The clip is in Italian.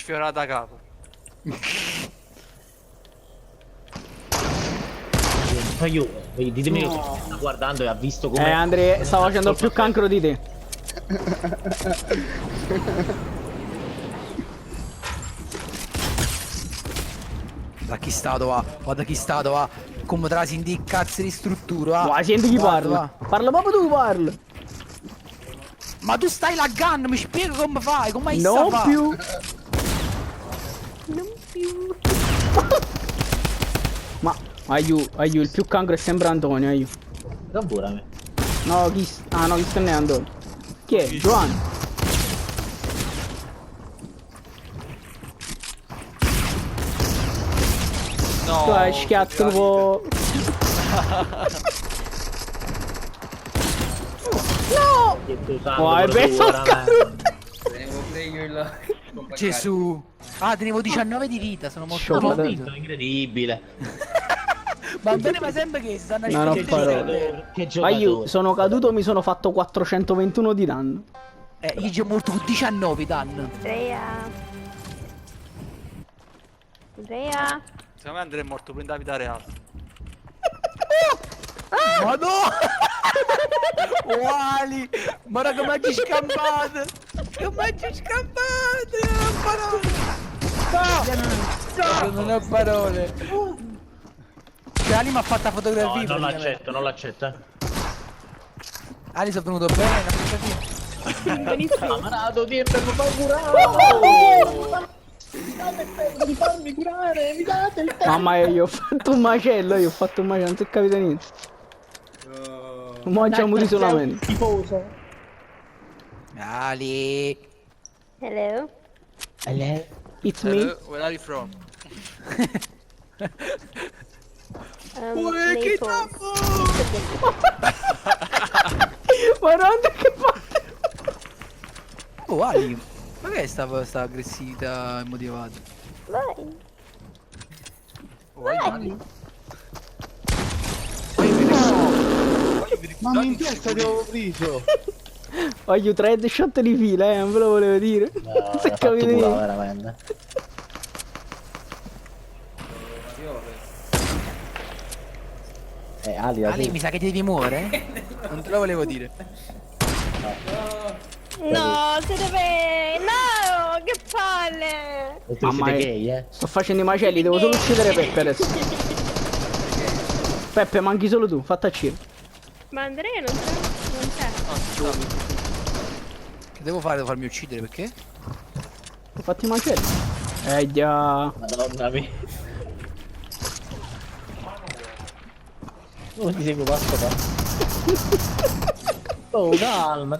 sfiorata da capo. Ditemi che sta guardando e ha visto come. Andre, sta facendo più cancro di te. Da chi stato va? Guarda chi stato va. Come te la senti cazzo di struttura? Guarda, senti chi Guarda, parla. Parla proprio tu, parla. Ma tu stai laggando, mi spiego come fai, come hai Non sta più. Non più. Ma, aiù, il più cancro è sempre Antonio, aiù. Non pure a me. No, chi... Ah, no, chi sta ne Antonio? Chi è? Giovanni. No. Tu hai schiattato un po'... No! Oh, è bello Tenevo pure io il... Gesù. Ah, tenevo 19 di vita, sono molto Scioppa, Ho dai. vinto, incredibile. Va bene, ma sempre che stanno No, non aspettando. Che giocatore. Aiù, sono caduto, mi sono fatto 421 di danno. Io ci ho morto con 19 danni. Andrea. Andrea. Secondo me Andrea è morto prima della vita reale. Ma no! Uali! Ma raga, come ci scampate? Come ci scampate? Non ho parole! Che Ali mi ha fatto la No, fotografia. non praticamente. l'accetto, non l'accetto. Ali sono venuto bene, la fotografia. Benissimo. Amarato, tiempo per farmi curare. Mi date il tempo di farmi curare, mi date il tempo. Mamma mia, io ho fatto un macello, non si è capito niente. Mo' già morì solamente. Tifoso. Ali! Hello. It's me. Hello, where are you from? Naples. Guarda che fa. Oh Ali! Ma che è sta aggressività immotivata? Vai. Vai. Ma in testa ti avevo preso. Voglio 3 headshot di fila, non ve lo volevo dire. No, Non si è l'ha fatto capito curare, niente. veramente. Ali, Ali, mi sa che ti devi muovere? Non te lo volevo dire. No, siete be... No, che palle. tu Mamma siete mia. gay, eh? Sto facendo i macelli, devo solo uccidere Peppe adesso. Peppe, manchi solo tu, fatta a Ma Andrea non c'è. Che devo fare? Devo farmi uccidere perché? Ho fatto i macelli. Già. Madonna mia. Non ti seguo passo passo. Oh, calma,